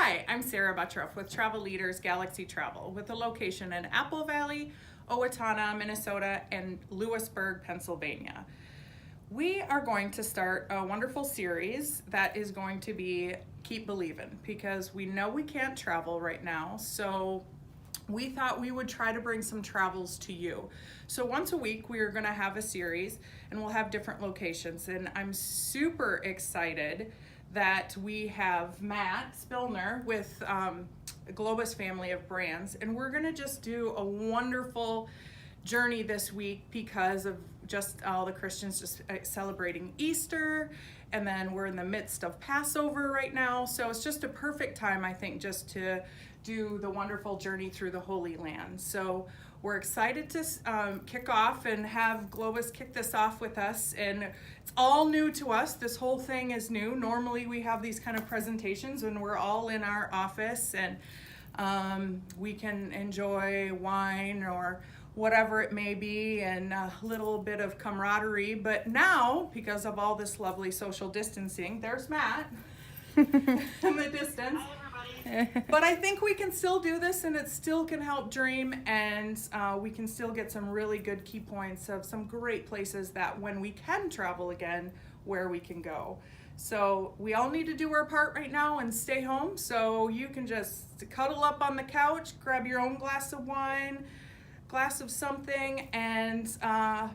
Hi, I'm Sarah Buttroff with Travel Leaders Galaxy Travel with a location in Apple Valley, Owatonna, Minnesota, and Lewisburg, Pennsylvania. We are going to start a wonderful series that is going to be Keep Believin', because we know we can't travel right now, so we thought we would try to bring some travels to you. So once a week we are going to have a series and we'll have different locations, and I'm super excited that we have Matt Spillner with Globus family of brands, and we're going to just do a wonderful journey this week because of just all the Christians just celebrating Easter, and then we're in the midst of Passover right now, so it's just a perfect time, I think, just to do the wonderful journey through the Holy Land. So we're excited to kick off and have Globus kick this off with us, and it's all new to us. This whole thing is new. Normally we have these kind of presentations when we're all in our office and we can enjoy wine or whatever it may be and a little bit of camaraderie, but now, because of all this lovely social distancing, there's Matt in the distance. But I think we can still do this, and it still can help dream, and we can still get some really good key points of some great places that when we can travel again, where we can go. So we all need to do our part right now and stay home, so you can just cuddle up on the couch, grab your own glass of wine, glass of something, and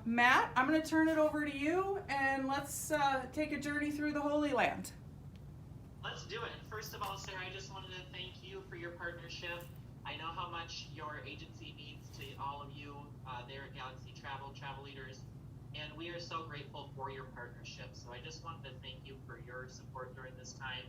Matt, I'm going to turn it over to you, and let's take a journey through the Holy Land. Let's do it. First of all, Sarah, I just wanted to thank you for your partnership. I know how much your agency means to all of you there at Galaxy Travel Leaders, and we are so grateful for your partnership. So I just wanted to thank you for your support during this time.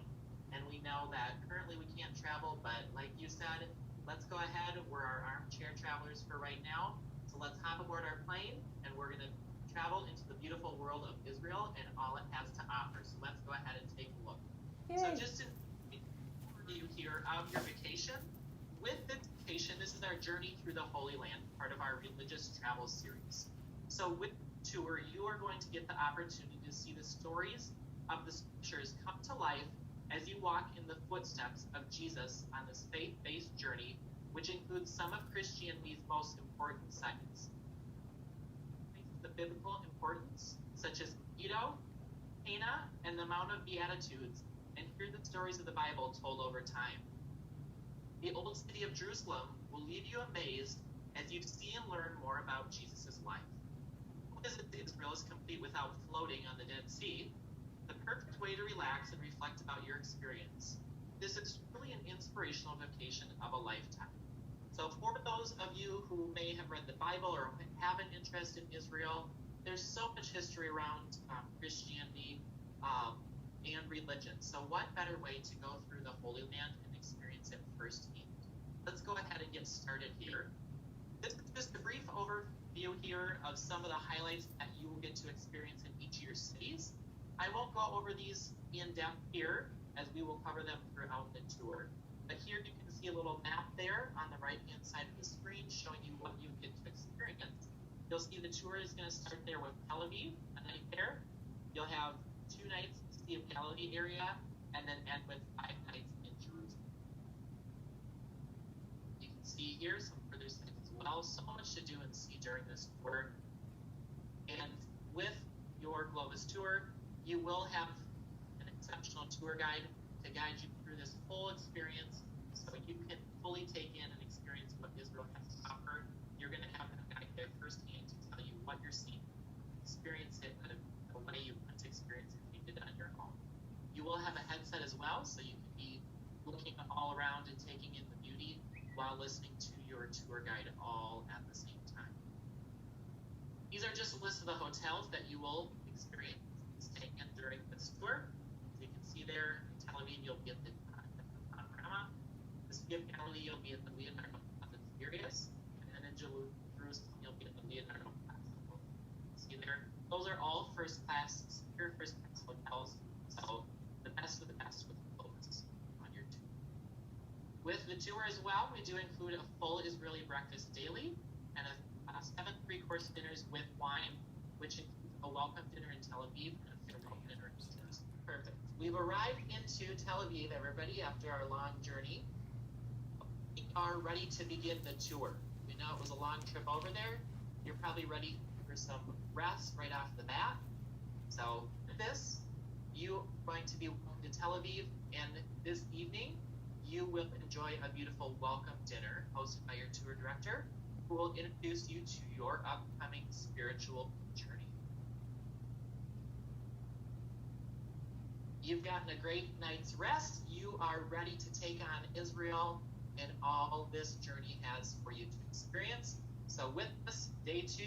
And we know that currently we can't travel, but like you said, let's go ahead. We're our armchair travelers for right now. So let's hop aboard our plane, and we're going to travel into the beautiful world of Israel and all it has to offer. So let's go ahead and take a look. Yay. So just to you here of your vacation, with this vacation, this is our journey through the Holy Land, part of our religious travel series. So with the tour, you are going to get the opportunity to see the stories of the scriptures come to life as you walk in the footsteps of Jesus on this faith-based journey, which includes some of Christianity's most important sites. The biblical importance, such as Megiddo, Cana, and the Mount of Beatitudes, and hear the stories of the Bible told over time. The old city of Jerusalem will leave you amazed as you see and learn more about Jesus' life. Visit Israel is complete without floating on the Dead Sea, the perfect way to relax and reflect about your experience. This is truly an inspirational vacation of a lifetime. So for those of you who may have read the Bible or have an interest in Israel, there's so much history around Christianity and religion. So what better way to go through the Holy Land and experience it firsthand? Let's go ahead and get started here. This is just a brief overview here of some of the highlights that you will get to experience in each of your cities. I won't go over these in depth here, as we will cover them throughout the tour. But here you can see a little map there on the right-hand side of the screen showing you what you get to experience. You'll see the tour is going to start there with Tel Aviv, a night there. You'll have 2 nights in the Sea of Galilee area, and then end with 5 nights in Jerusalem. You can see here some further sites as well. So much to do and see during this tour. And with your Globus tour, you will have an exceptional tour guide to guide you through this whole experience, so you can fully take in and experience what Israel has to offer. You're going to have that guide there firsthand to tell you what you're seeing, experience it the way you want to experience it if you did it on your own. You will have a headset as well, so you can be looking all around and taking in the beauty while listening to your tour guide all at the same time. These are just a list of the hotels that you will experience staying in during this tour. As you can see there, in Tel Aviv, you'll be at the Panorama. The Sea of Galilee, you'll be at the Leonardo Plaza Sirius. And then in Jerusalem, you'll be at the Leonardo Plaza. See there, those are all first-class, secure first-class hotels. So the best of the best with Globus on your tour. With the tour as well, we do include a full Israeli breakfast daily and 7 3-course dinners with wine, which includes a welcome dinner in Tel Aviv and a farewell dinner in Jerusalem. Perfect. We've arrived into Tel Aviv, everybody, after our long journey. We are ready to begin the tour. We know it was a long trip over there. You're probably ready for some rest right off the bat. So with this, you are going to be welcome to Tel Aviv, and this evening you will enjoy a beautiful welcome dinner hosted by your tour director, who will introduce you to your upcoming spiritual journey. You've gotten a great night's rest. You are ready to take on Israel and all this journey has for you to experience. So with this, day 2,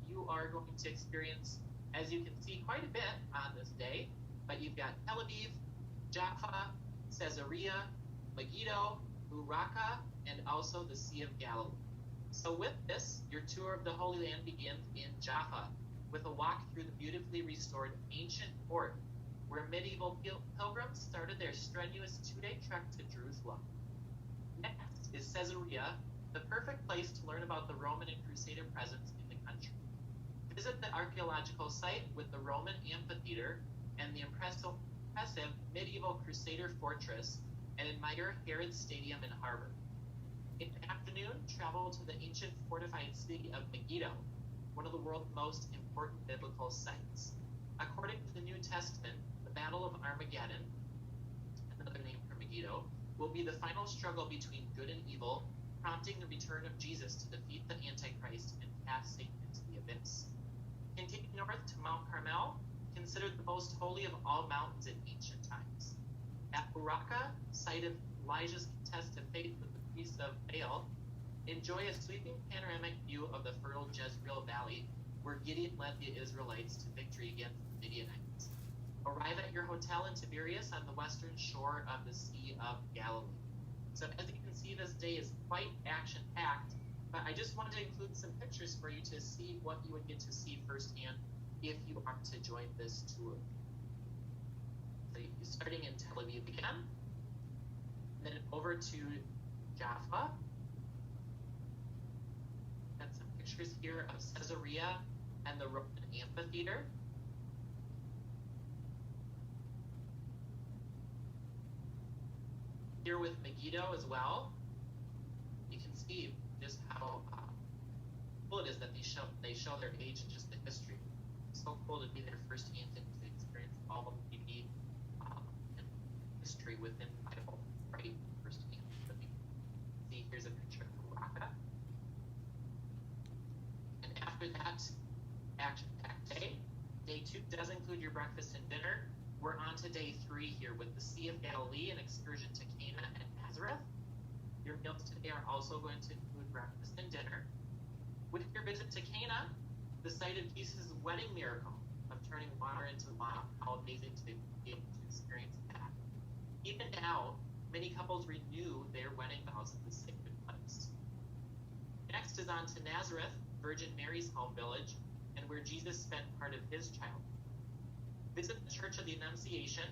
you are going to experience, as you can see, quite a bit on this day. But you've got Tel Aviv, Jaffa, Caesarea, Megidde, Uraka, and also the Sea of Galilee. So with this, your tour of the Holy Land begins in Jaffa with a walk through the beautifully restored ancient port where medieval pilgrims started their strenuous 2-day trek to Jerusalem. Next is Caesarea, the perfect place to learn about the Roman and Crusader presence in the country. Visit the archaeological site with the Roman amphitheater and the impressive medieval Crusader fortress, and admire Herod's Stadium and Harbor. In the afternoon, travel to the ancient fortified city of Megiddo, one of the world's most important biblical sites. According to the New Testament, the Battle of Armageddon, another name for Megiddo, will be the final struggle between good and evil, prompting the return of Jesus to defeat the Antichrist and cast Satan into the abyss. Continue north to Mount Carmel, considered the most holy of all mountains in ancient times. At Uraka, site of Elijah's contest of faith with the priests of Baal, enjoy a sweeping panoramic view of the fertile Jezreel Valley, where Gideon led the Israelites to victory against the Midianites. Arrive at your hotel in Tiberias on the western shore of the Sea of Galilee. So as you can see, this day is quite action-packed, but I just wanted to include some pictures for you to see what you would get to see firsthand if you are to join this tour. So you're starting in Tel Aviv again, then over to Jaffa. Got some pictures here of Caesarea and the Roman amphitheater. Here with Megiddo as well, you can see just how cool it is that they show their age and just the history. It's so cool to be there firsthand and to experience all of the beauty and history within the Bible, right? Firsthand. See, here's a picture of Raqqa. And after that action-packed day, day 2 does include your breakfast and dinner. We're on to day 3 here with the Sea of Galilee and Excursion to Cana and Nazareth. Your meals today are also going to include breakfast and dinner. With your visit to Cana, the site of Jesus' wedding miracle of turning water into wine, how amazing to be able to experience that. Even now, many couples renew their wedding vows at this sacred place. Next is on to Nazareth, Virgin Mary's home village, and where Jesus spent part of his childhood. Visit the Church of the Annunciation,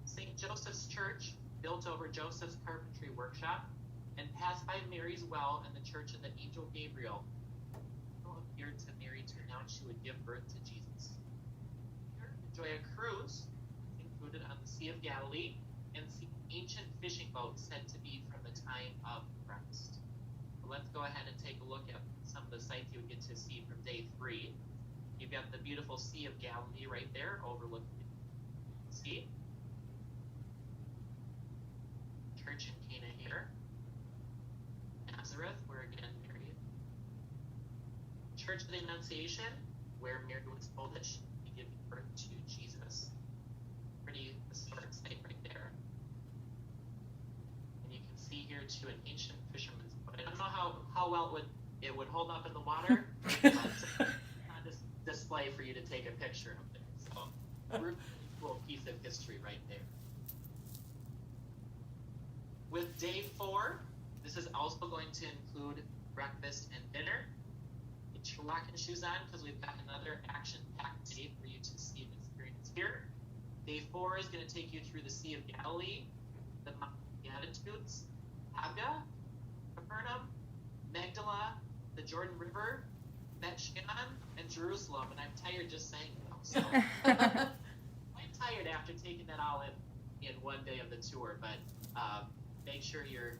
St. Joseph's Church, built over Joseph's carpentry workshop, and pass by Mary's well and the Church of the Angel Gabriel, who appeared to Mary to announce she would give birth to Jesus. Here, enjoy a cruise included on the Sea of Galilee and see ancient fishing boats said to be from the time of Christ. So let's go ahead and take a look at some of the sites you would get to see from day 3. You've got the beautiful Sea of Galilee right there, overlooking the sea. Church in Cana here. Nazareth, where again Mary. Church of the Annunciation, where Mary was told that she would give birth to Jesus. Pretty historic site right there. And you can see here too an ancient fisherman's boat. I don't know how well it would hold up in the water, but display for you to take a picture of there. So, really cool piece of history right there. With day 4, this is also going to include breakfast and dinner. Get your walking shoes on because we've got another action-packed day for you to see and experience here. Day 4 is going to take you through the Sea of Galilee, the Mount Beatitudes, Haga, Capernaum, Magdala, the Jordan River, Bet Shean, and Jerusalem, and I'm tired just saying them. So I'm tired after taking that all in one day of the tour, but make sure you're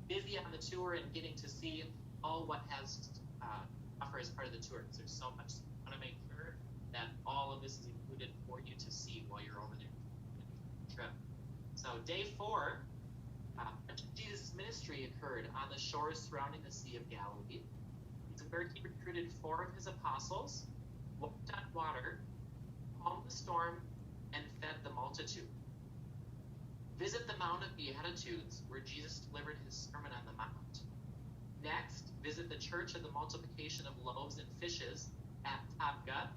busy on the tour and getting to see all what has offer as part of the tour, because there's so much. I want to make sure that all of this is included for you to see while you're over there trip. So day 4, Jesus' ministry occurred on the shores surrounding the Sea of Galilee. It's where he recruited 4 of his apostles, walked on water, calmed the storm, and fed the multitude. Visit the Mount of Beatitudes, where Jesus delivered his Sermon on the Mount. Next, visit the Church of the Multiplication of Loaves and Fishes at Tabgha,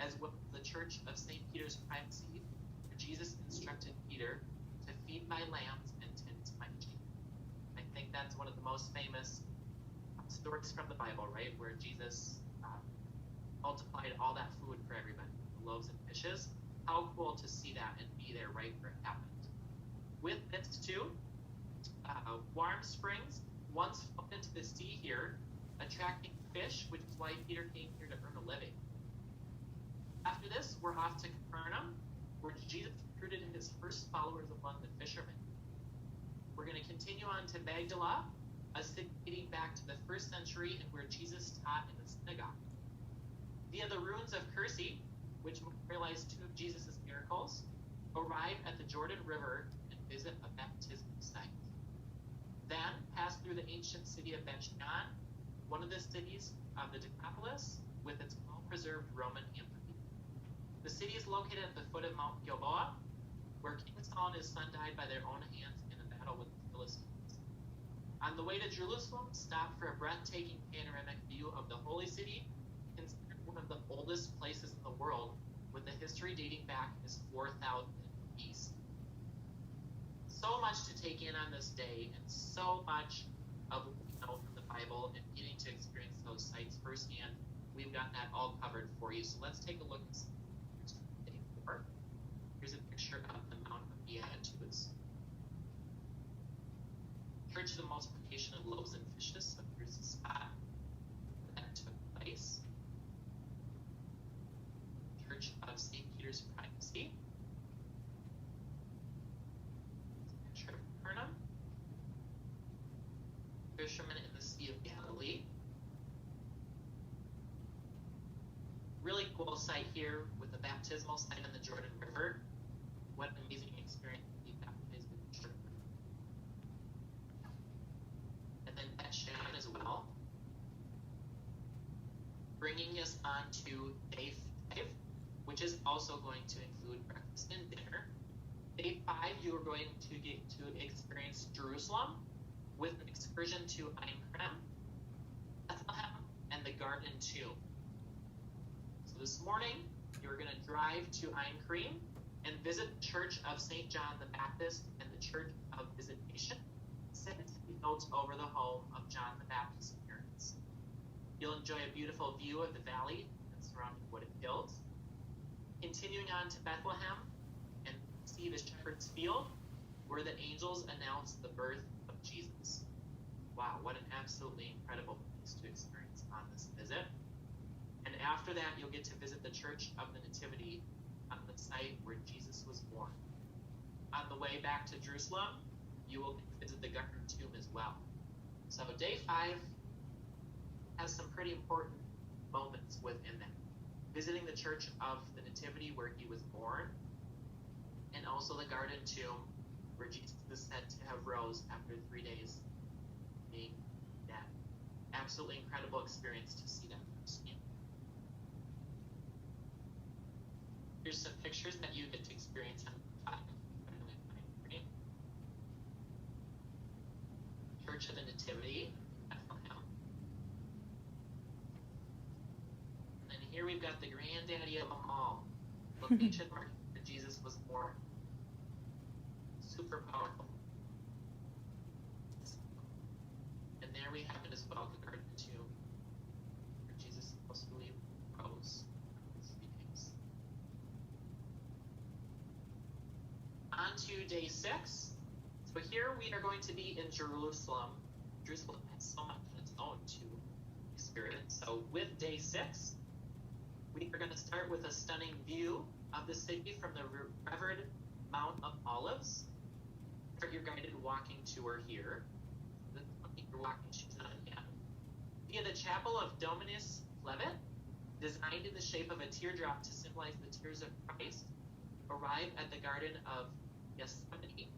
as well as the Church of St. Peter's Primacy, where Jesus instructed Peter to feed my lambs and tend to my sheep. I think that's one of the most famous stories from the Bible, right? Where Jesus multiplied all that food for everybody, the loaves and fishes. How cool to see that and be there right where it happened. With this too, Warm Springs once flowed into the sea here, attracting fish, which is why Peter came here to earn a living. After this, we're off to Capernaum, where Jesus recruited his first followers among the fishermen. We're going to continue on to Magdala, a city dating back to the 1st century and where Jesus taught in the synagogue. Via the ruins of Kursi, which memorialize 2 of Jesus' miracles, arrive at the Jordan River and visit a baptismal site. Then pass through the ancient city of Bet-Shean, one of the cities of the Decapolis, with its well-preserved Roman amphitheater. The city is located at the foot of Mount Gilboa, where King Saul and his son died by their own hands in a battle with the Philistines. On the way to Jerusalem, stop for a breathtaking panoramic view of the Holy City, considered one of the oldest places in the world, with a history dating back as 4,000 BC. So much to take in on this day, and so much of what we know from the Bible and getting to experience those sites firsthand. We've got that all covered for you. So let's take a look at some pictures from day 4. Here's a picture of the Mount of Beatitudes. Church of the Multiplication of Loaves and Fishes. So here's the spot where that took place. Church of St. Peter's Primacy. Picture of Capernaum. Fishermen in the Sea of Galilee. Really cool site here with the baptismal site on the Jordan River. What an amazing experience to be baptized in the Jordan River. And then Bet-Shean as well. Bringing us on to day 5, which is also going to include breakfast and dinner. Day 5, you are going to get to experience Jerusalem with an excursion to Ein Krem, Bethlehem, and the Garden Tomb. So this morning, you're going to drive to Ein Krem and visit the Church of St. John the Baptist and the Church of Visitation, said to be built over the home of John the Baptist's parents. You'll enjoy a beautiful view of the valley and surrounding wooded hills. Continuing on to Bethlehem and see the Shepherd's Field, where the angels announced the birth of Jesus. Wow, what an absolutely incredible place to experience on this visit. And after that, you'll get to visit the Church of the Nativity on the site where Jesus was born. On the way back to Jerusalem, you will visit the Garden Tomb as well. So day 5 has some pretty important moments within that. Visiting the Church of the Nativity where he was born, and also the Garden Tomb where Jesus is said to have rose after 3 days being dead. Absolutely incredible experience to see that firsthand. Here's some pictures that you get to experience on Church of the Nativity, Bethlehem. And then here we've got the granddaddy of them all, location where Jesus was born. Super powerful. And there we have it as well, the Garden Tomb, where Jesus supposedly rose after 3 days. On to day 6. So here we are going to be in Jerusalem. Jerusalem has so much on its own to experience. So with day 6, we are going to start with a stunning view of the city from the revered Mount of Olives. Start your guided walking tour here. Your walking shoes on again. Via the chapel of Dominus Flevit, designed in the shape of a teardrop to symbolize the tears of Christ, arrive at the Garden of Gethsemane,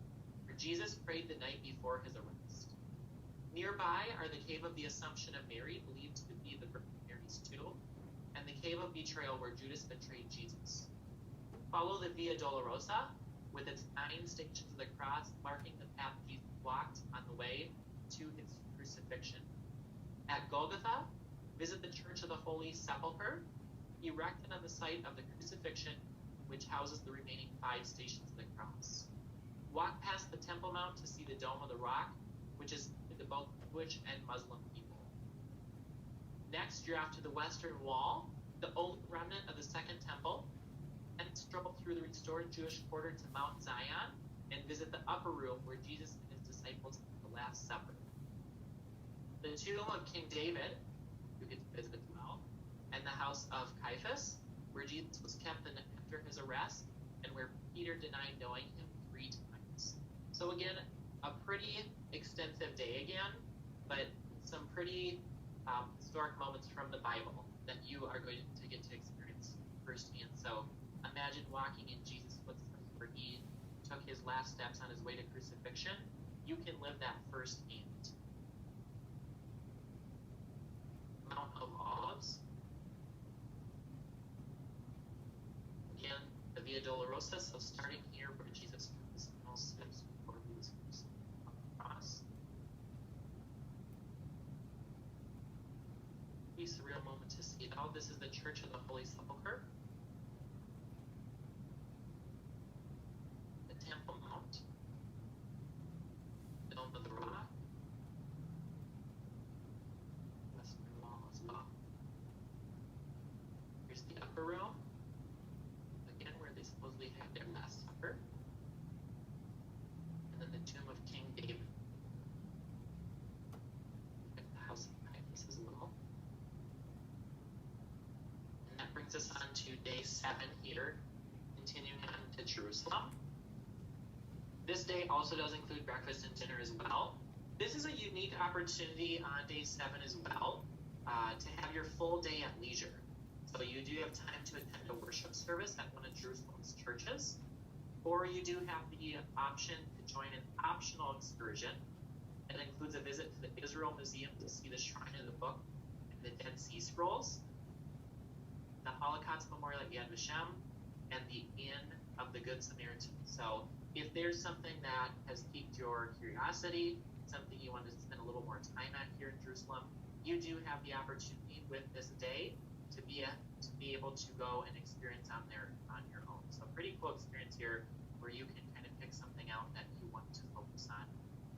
where Jesus prayed the night before his arrest. Nearby are the Cave of the Assumption of Mary, believed to be the Virgin Mary's tomb, and the Cave of Betrayal, where Judas betrayed Jesus. Follow the Via Dolorosa, with its 9 stations of the cross, marking the path Jesus walked on the way to his crucifixion. At Golgotha, visit the Church of the Holy Sepulchre, erected on the site of the crucifixion, which houses the remaining 5 stations of the cross. Walk past the Temple Mount to see the Dome of the Rock, which is to both Jewish and Muslim people. Next, you're off to the Western Wall, the old remnant of the Second Temple, and stroll through the restored Jewish quarter to Mount Zion and visit the upper room where Jesus and his disciples had the Last Supper. The tomb of King David, you get to visit as well, and the house of Caiaphas, where Jesus was kept after his arrest, and where Peter denied knowing him 3 times. So again, a pretty extensive day again, but some pretty historic moments from the Bible that you are going to get to experience firsthand. So imagine walking in Jesus' footsteps where he took his last steps on his way to crucifixion. You can live that firsthand. Mount of Olives. Again, the Via Dolorosa, so starting here where Jesus took his final steps before he was crucified on the cross. Pretty surreal moment to see it all. This is the Church of the Holy Sepulchre. The Temple Mount. The Dome of the Rock. Western Wall as well. Here's the upper room. Again, where they supposedly had their Last Supper. And then the tomb of King David. And the house of Caiaphas as well. And that brings us on to day 7 here, continuing on to Jerusalem. This day also does include breakfast and dinner as well. This is a unique opportunity on day 7 as well, to have your full day at leisure. So you do have time to attend a worship service at one of Jerusalem's churches, or you do have the option to join an optional excursion that includes a visit to the Israel Museum to see the Shrine of the Book and the Dead Sea Scrolls, the Holocaust Memorial at Yad Vashem, and the Inn of the Good Samaritan. So if there's something that has piqued your curiosity, something you want to spend a little more time at here in Jerusalem, you do have the opportunity with this day to be able to go and experience on your own. So pretty cool experience here where you can kind of pick something out that you want to focus on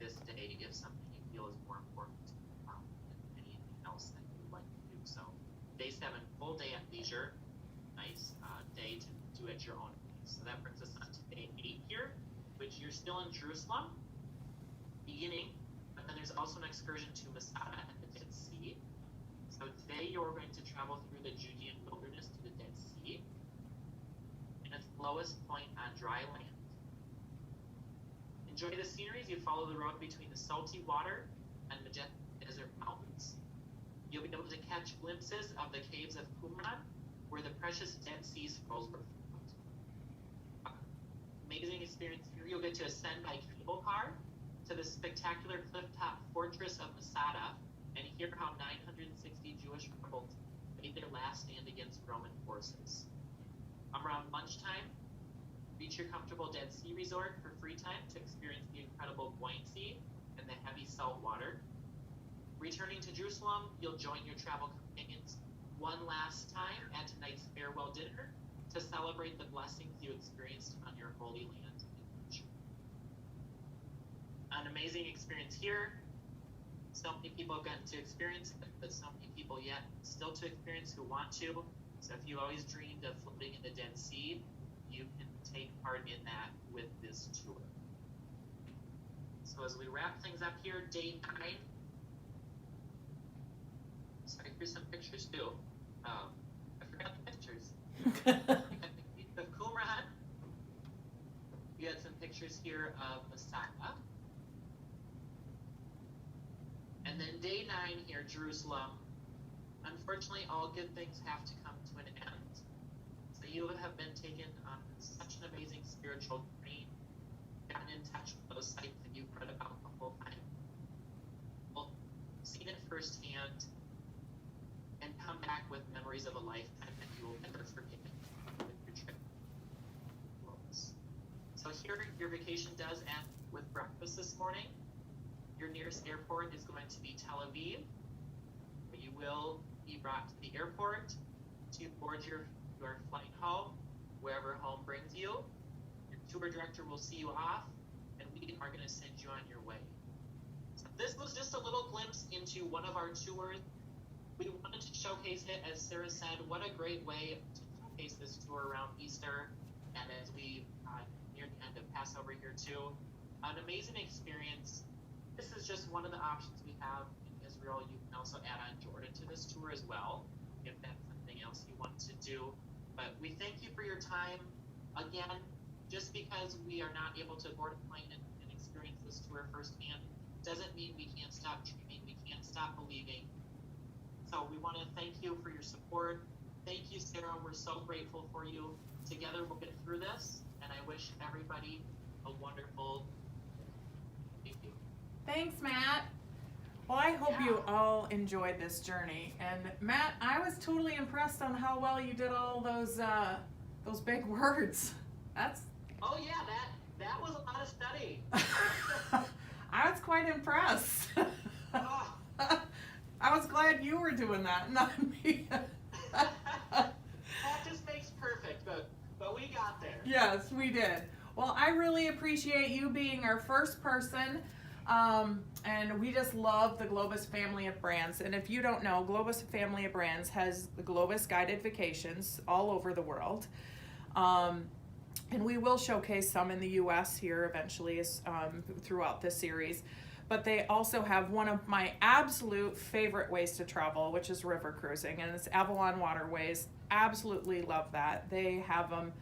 this day if something you feel is more important than anything else that you would like to do. So day 7, full day at leisure, nice day to do at your own pace. So that brings us on to day 8 here, which you're still in Jerusalem, beginning, but then there's also an excursion to MASADA and the Dead Sea. So today you're going to travel through the Judean wilderness to the Dead Sea, and its lowest point on dry land. Enjoy the scenery as you follow the road between the salty water and majestic desert mountains. You'll be able to catch glimpses of the caves of Qumran, where the precious Dead Sea Scrolls were found. Amazing experience here. You'll get to ascend by cable car to the spectacular cliff-top fortress of MASADA and hear how 960 Jewish rebels made their last stand against Roman forces. Around lunchtime, reach your comfortable Dead Sea resort for free time to experience the incredible buoyancy and the heavy salt water. Returning to Jerusalem, you'll join your travel companions one last time at tonight's farewell dinner to celebrate the blessings you experienced on your Holy Land in future. An amazing experience here. So many people have gotten to experience it, but so many people yet still to experience who want to. So if you always dreamed of floating in the Dead Sea, you can take part in that with this tour. So as we wrap things up here, day 9. Sorry, here's some pictures too. I forgot the pictures. The Qumran pictures here of MASADA. And then day 9 here, Jerusalem. Unfortunately, all good things have to come to an end. So you have been taken on such an amazing spiritual journey, gotten in touch with those sites that you've read about the whole time, well, seen it firsthand, and come back with memories of a lifetime that you will never forget with your trip. So here, your vacation does end with breakfast this morning. Your nearest airport is going to be Tel Aviv, but you will be brought to the airport to board your flight home, wherever home brings you. Your tour director will see you off, and we are going to send you on your way. So this was just a little glimpse into one of our tours. We wanted to showcase it, as Sarah said, what a great way to showcase this tour around Easter, and as we near the end of Passover here too. An amazing experience. This is just one of the options we have in Israel. You can also add on Jordan to this tour as well, if that's something else you want to do. But we thank you for your time. Again, just because we are not able to board a plane and experience this tour firsthand doesn't mean we can't stop dreaming, we can't stop believing. So we want to thank you for your support. Thank you, Sarah. We're so grateful for you. Together we'll get through this, and I wish everybody a wonderful thank you. Thanks, Matt. Well, I hope you all enjoyed this journey. And Matt, I was totally impressed on how well you did all those big words. Oh yeah, that was a lot of study. I was quite impressed. I was glad you were doing that, not me. That just makes perfect, but we got there. Yes, we did. Well, I really appreciate you being our first person. And we just love the Globus family of brands. And if you don't know, Globus family of brands has the Globus guided vacations all over the world. And we will showcase some in the US here eventually throughout this series. But they also have one of my absolute favorite ways to travel, which is river cruising, and it's Avalon Waterways. Absolutely love that. They have them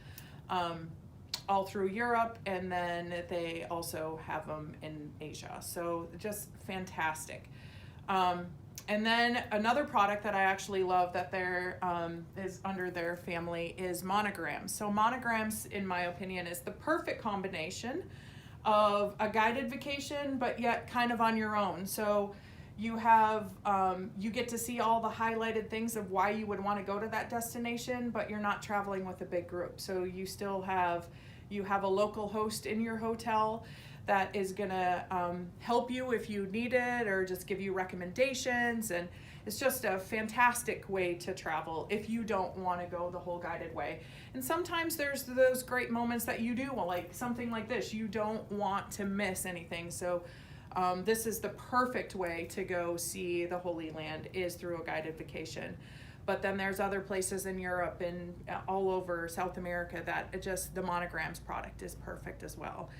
all through Europe, and then they also have them in Asia. So just fantastic. And then another product that I actually love that is under their family is monograms. So monograms, in my opinion, is the perfect combination of a guided vacation, but yet kind of on your own. So you have, you get to see all the highlighted things of why you would want to go to that destination, but you're not traveling with a big group. So you still have, you have a local host in your hotel that is gonna help you if you need it, or just give you recommendations. And it's just a fantastic way to travel if you don't want to go the whole guided way. And sometimes there's those great moments that you do, like something like this, you don't want to miss anything. So this is the perfect way to go see the Holy Land, is through a guided vacation. But then there's other places in Europe and all over South America that the monograms product is perfect as well.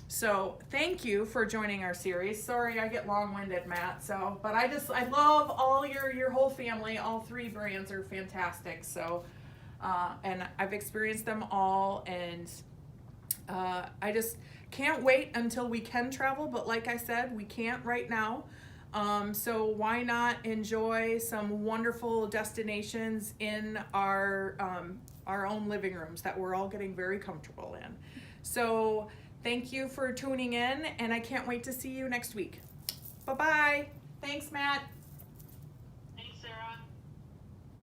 So thank you for joining our series. Sorry I get long-winded, Matt. But I love all your whole family. All 3 brands are fantastic. So, and I've experienced them all, and I just can't wait until we can travel. But like I said, we can't right now. So why not enjoy some wonderful destinations in our own living rooms that we're all getting very comfortable in. So thank you for tuning in, and I can't wait to see you next week. Bye-bye. Thanks, Matt.